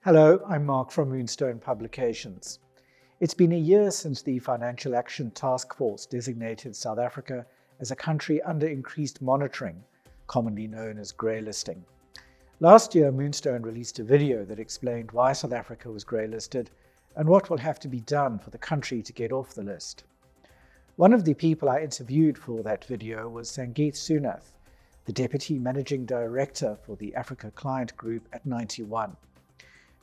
Hello, I'm Mark from Moonstone Publications. It's been a year since the Financial Action Task Force designated South Africa as a country under increased monitoring, commonly known as greylisting. Last year, Moonstone released a video that explained why South Africa was greylisted and what will have to be done for the country to get off the list. One of the people I interviewed for that video was Sangeeth Sewnath, the Deputy Managing Director for the Africa Client Group at 91.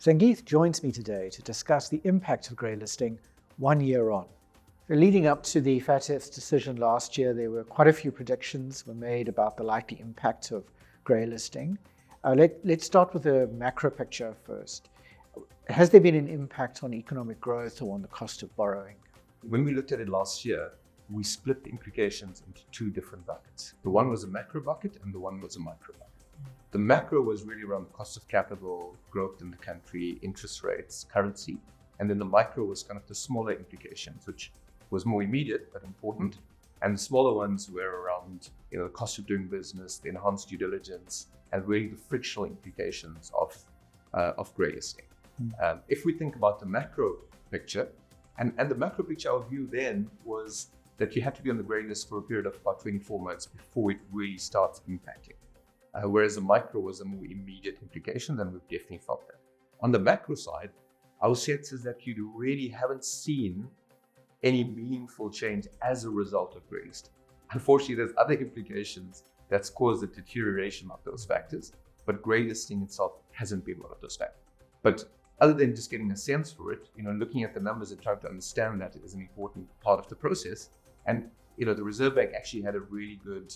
Sangeeth joins me today to discuss the impact of greylisting 1 year on. Leading up to the FATF's decision last year, there were quite a few predictions were made about the likely impact of greylisting. Let's start with the macro picture first. Has there been an impact on economic growth or on the cost of borrowing? When we looked at it last year, we split the implications into two different buckets. The one was a macro bucket and the one was a micro bucket. The macro was really around the cost of capital, growth in the country, interest rates, currency. And then the micro was kind of the smaller implications, which was more immediate but important. And the smaller ones were around the cost of doing business, the enhanced due diligence, and really the frictional implications of greylisting. If we think about the macro picture, and the macro picture, our view then was that you had to be on the grey list for a period of about 24 months before it really starts impacting. Whereas the micro was a more immediate implication, and we've definitely felt that. On the macro side, our sense is that you really haven't seen any meaningful change as a result of greylisting. Unfortunately, there's other implications that's caused the deterioration of those factors, but greylisting itself hasn't been one of those factors. But other than just getting a sense for it, looking at the numbers and trying to understand that is an important part of the process. And the Reserve Bank actually had a really good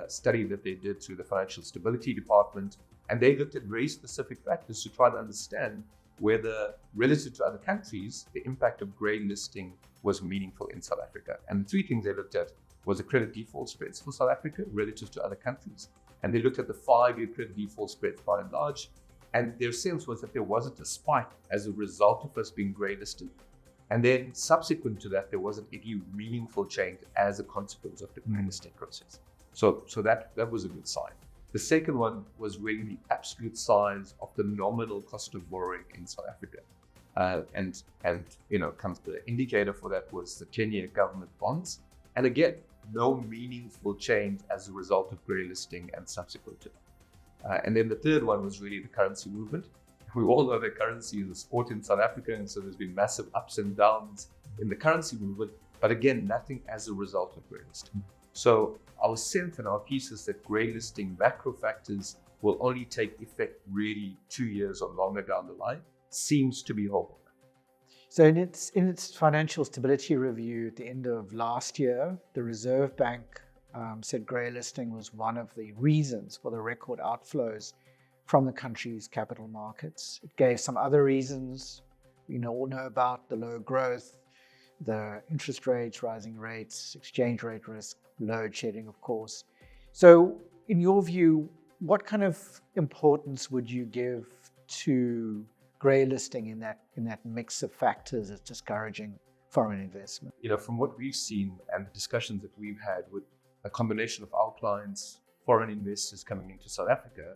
study that they did through the Financial Stability Department, and they looked at very specific factors to try to understand whether, relative to other countries, the impact of greylisting was meaningful in South Africa. And the three things they looked at was the credit default spreads for South Africa relative to other countries, and they looked at the 5-year credit default spreads by and large, and their sense was that there wasn't a spike as a result of us being greylisted. And then subsequent to that, there wasn't any meaningful change as a consequence of the greylisting process. So that was a good sign. The second one was really the absolute size of the nominal cost of borrowing in South Africa. And the indicator for that was the 10-year government bonds. And again, no meaningful change as a result of greylisting and subsequent to that. And then the third one was really the currency movement. We all know that currency is a sport in South Africa, and so there's been massive ups and downs in the currency movement, but again, nothing as a result of greylisting. So our sense and our thesis that greylisting macro factors will only take effect really 2 years or longer down the line seems to be holding. So in its financial stability review at the end of last year, the Reserve Bank said greylisting was one of the reasons for the record outflows from the country's capital markets. It gave some other reasons we all know about: the low growth, the interest rates, rising rates, exchange rate risk, load shedding, of course. So in your view, what kind of importance would you give to greylisting in that mix of factors that's discouraging foreign investment? From what we've seen and the discussions that we've had with a combination of our clients, foreign investors coming into South Africa,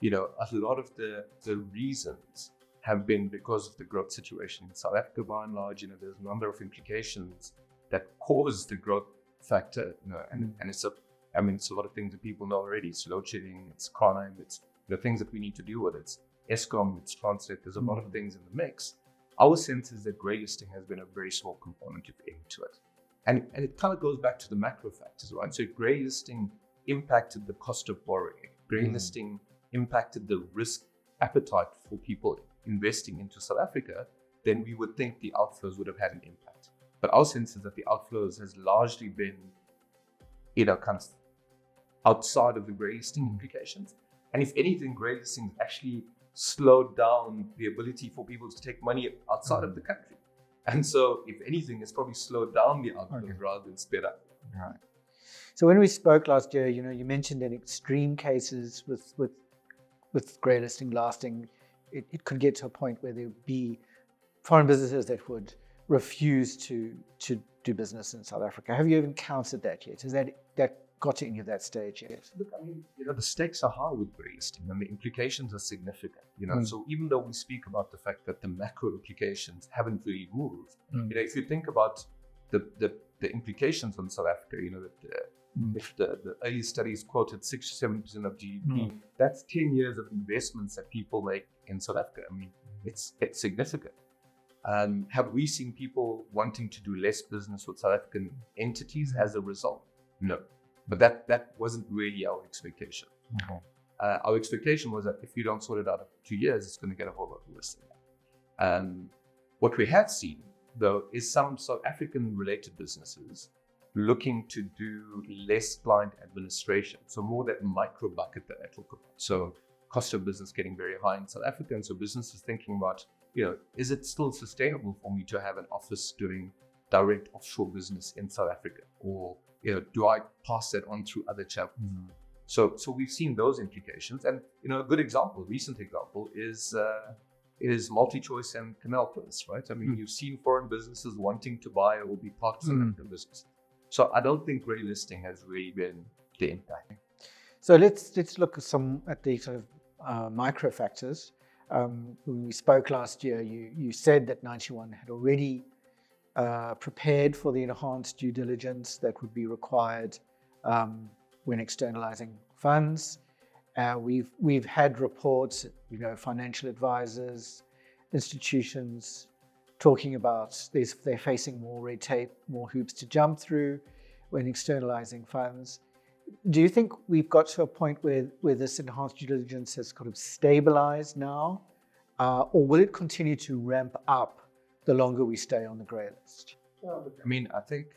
a lot of the reasons have been because of the growth situation in South Africa by and large. There's a number of implications that cause the growth factor, and it's a lot of things that people know already. It's load shedding, it's crime, it's the things that we need to deal with. It's Eskom, it's Transnet. There's a lot of things in the mix. Our sense is that greylisting has been a very small component, if any, to it. And it kind of goes back to the macro factors, right? So greylisting impacted the cost of borrowing. Greylisting impacted the risk appetite for people investing into South Africa. Then we would think the outflows would have had an impact. But our sense is that the outflows has largely been, kind of outside of the greylisting implications. And if anything, greylisting actually slowed down the ability for people to take money outside of the country. And so, if anything, it's probably slowed down the outflows rather than sped up. Right. So when we spoke last year, you mentioned in extreme cases with greylisting lasting, it could get to a point where there would be foreign businesses that would refuse to do business in South Africa. Have you encountered that yet? Has that got to any of that stage yet? Look, I mean, the stakes are high with greylisting and the implications are significant, So even though we speak about the fact that the macro implications haven't really moved, if you think about the implications on South Africa, if the early studies quoted 6 to 7% of GDP, that's 10 years of investments that people make in South Africa. I mean, it's significant. Have we seen people wanting to do less business with South African entities as a result? No. But that wasn't really our expectation. Our expectation was that if you don't sort it out in 2 years, it's going to get a whole lot worse than that. What we have seen, though, is some South African-related businesses looking to do less client administration, so more that micro bucket that I talk about. So cost of business getting very high in South Africa, and so businesses thinking about, is it still sustainable for me to have an office doing direct offshore business in South Africa, or do I pass that on through other channels? So we've seen those implications, and a good example, recent example, is MultiChoice and Canal Plus, right? I mean, you've seen foreign businesses wanting to buy or be part of the business. So I don't think greylisting has really been the impact. So let's look at the sort of micro factors. When we spoke last year, you said that 91 had already prepared for the enhanced due diligence that would be required when externalizing funds. We've had reports, financial advisors, institutions talking about they're facing more red tape, more hoops to jump through when externalizing funds. Do you think we've got to a point where this enhanced due diligence has kind of stabilized now, or will it continue to ramp up the longer we stay on the grey list? Well, I mean, I think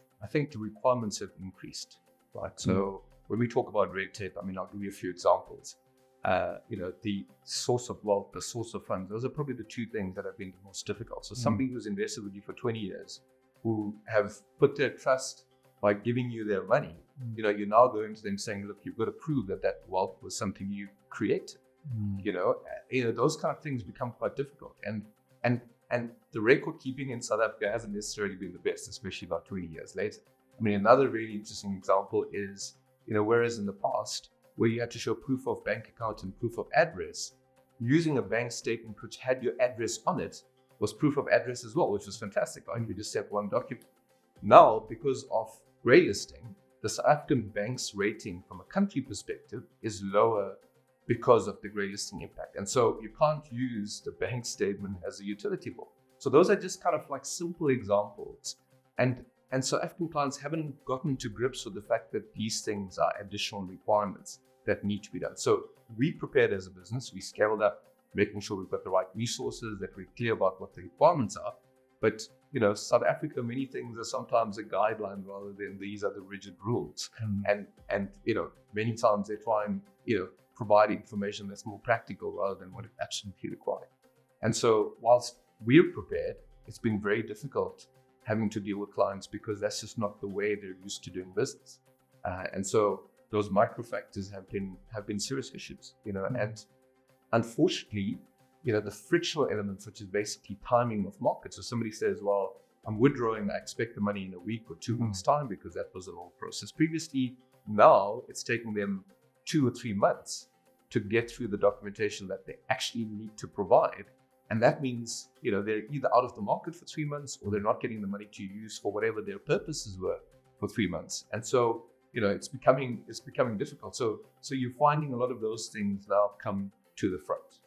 the requirements have increased, right? So when we talk about red tape, I mean, I'll give you a few examples. The source of wealth, the source of funds, those are probably the two things that have been the most difficult. So somebody who's invested with you for 20 years, who have put their trust by giving you their money, you're now going to them saying, look, you've got to prove that wealth was something you created. Those kind of things become quite difficult. And the record keeping in South Africa hasn't necessarily been the best, especially about 20 years later. I mean, another really interesting example is, whereas in the past, where you had to show proof of bank account and proof of address, using a bank statement which had your address on it was proof of address as well, which was fantastic, right? You just sent one document. Now, because of greylisting, the South African bank's rating from a country perspective is lower because of the greylisting impact. And so you can't use the bank statement as a utility bill. So those are just kind of like simple examples. And South African clients haven't gotten to grips with the fact that these things are additional requirements that need to be done. So we prepared as a business, we scaled up, making sure we've got the right resources, that we're clear about what the requirements are. But, South Africa, many things are sometimes a guideline rather than these are the rigid rules. And many times they try and, provide information that's more practical rather than what is absolutely required. And so whilst we're prepared, it's been very difficult having to deal with clients because that's just not the way they're used to doing business. And so those micro factors have been serious issues, and unfortunately, the frictional elements, which is basically timing of markets. So somebody says, well, I'm withdrawing, I expect the money in a week or 2 weeks time because that was a long process previously. Now it's taking them 2 or 3 months to get through the documentation that they actually need to provide. And that means, they're either out of the market for 3 months or they're not getting the money to use for whatever their purposes were for 3 months. And so, it's becoming difficult. So you're finding a lot of those things now come to the front.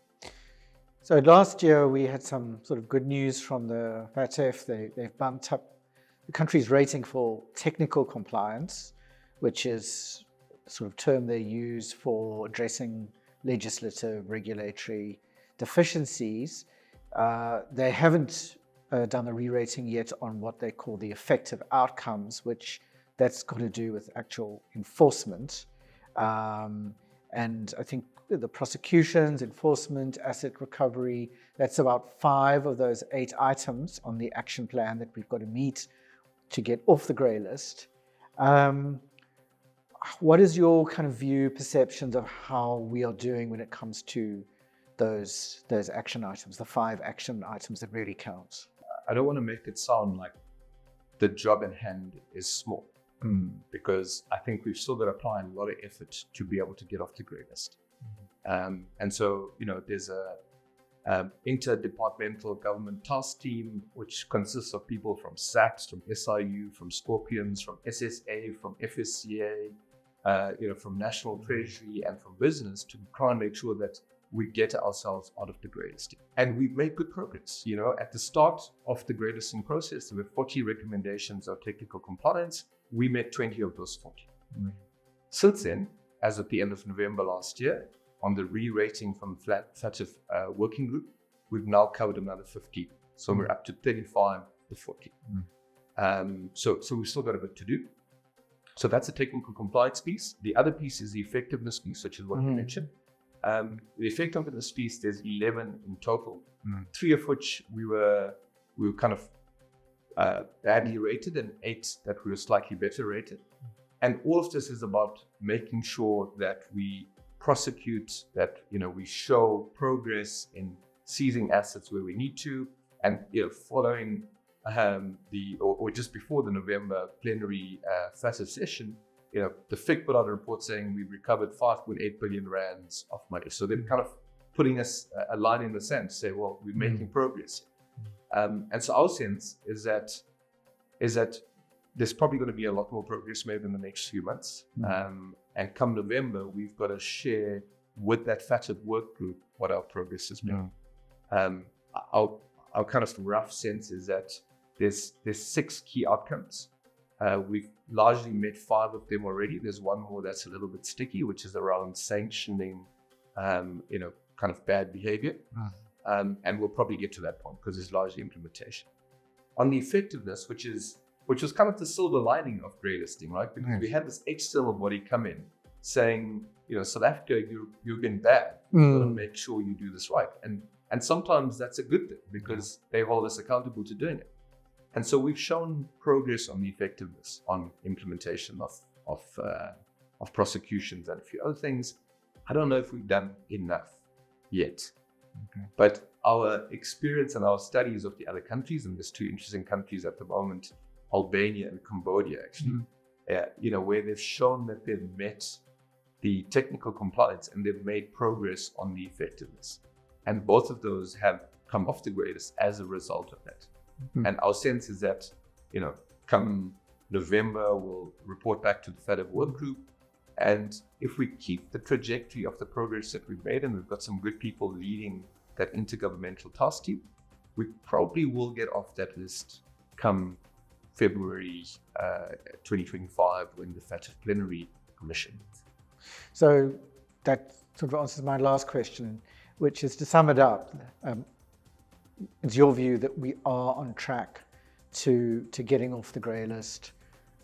So last year we had some sort of good news from the FATF. They've bumped up the country's rating for technical compliance, which is a sort of term they use for addressing legislative, regulatory deficiencies. They haven't done a re-rating yet on what they call the effective outcomes, which that's got to do with actual enforcement. And I think the prosecutions, enforcement, asset recovery, that's about 5 of those 8 items on the action plan that we've got to meet to get off the grey list. What is your kind of view, perceptions of how we are doing when it comes to those action items, the 5 action items that really count? I don't want to make it sound like the job in hand is small. because I think we've still got to apply a lot of effort to be able to get off the grey list. And so, there's a interdepartmental government task team, which consists of people from SACS, from SIU, from Scorpions, from SSA, from FSCA, from National Treasury and from business to try and make sure that we get ourselves out of the greylisting. And we've made good progress. At the start of the greylisting process, there were 40 recommendations of technical compliance. We met 20 of those 40. Since then, as at the end of November last year, on the re-rating from FATF working group, we've now covered another 50. So we're up to 35 to 40. So we've still got a bit to do. So that's the technical compliance piece. The other piece is the effectiveness piece, which is what you mentioned. The effectiveness piece, there's 11 in total, 3 of which we were kind of badly rated, and 8 that we were slightly better rated. And all of this is about making sure that we prosecute, that we show progress in seizing assets where we need to, and following or just before the November plenary FATF session, the FIC put out a report saying we've recovered 5.8 billion rands of money. So they're kind of putting us a line in the sand to say, well, we're making progress. And so our sense is that there's probably going to be a lot more progress made in the next few months. And come November, we've got to share with that FATF work group what our progress has been. Our kind of rough sense is that there's 6 key outcomes. We've largely met 5 of them already. There's one more that's a little bit sticky, which is around sanctioning, kind of bad behavior. And we'll probably get to that point because it's largely implementation. On the effectiveness, which was kind of the silver lining of greylisting, right? Because we had this external body come in saying, South Africa, you've been bad. You've got to make sure you do this right. And sometimes that's a good thing because they hold us accountable to doing it. And so we've shown progress on the effectiveness, on implementation of prosecutions and a few other things. I don't know if we've done enough yet. But our experience and our studies of the other countries, and there's 2 interesting countries at the moment, Albania and Cambodia, actually, where they've shown that they've met the technical compliance and they've made progress on the effectiveness. And both of those have come off the grey list as a result of that. And our sense is that, come November, we'll report back to the FATF work group. And if we keep the trajectory of the progress that we've made, and we've got some good people leading that intergovernmental task team, we probably will get off that list come February 2025 when the FATF plenary commission. So that sort of answers my last question, which is, to sum it up, it's your view that we are on track to getting off the grey list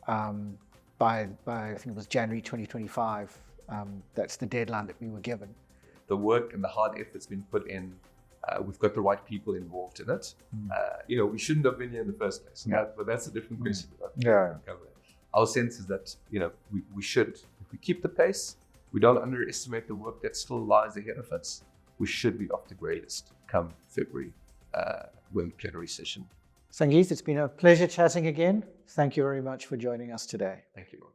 by I think it was January 2025. That's the deadline that we were given. The work and the hard effort's been put in. We've got the right people involved in it. We shouldn't have been here in the first place, but that's a different question. Our sense is that we should, if we keep the pace, we don't underestimate the work that still lies ahead of us, we should be off the grey list come February when plenary session. Sangeeth, it's been a pleasure chatting again. Thank you very much for joining us today. Thank you.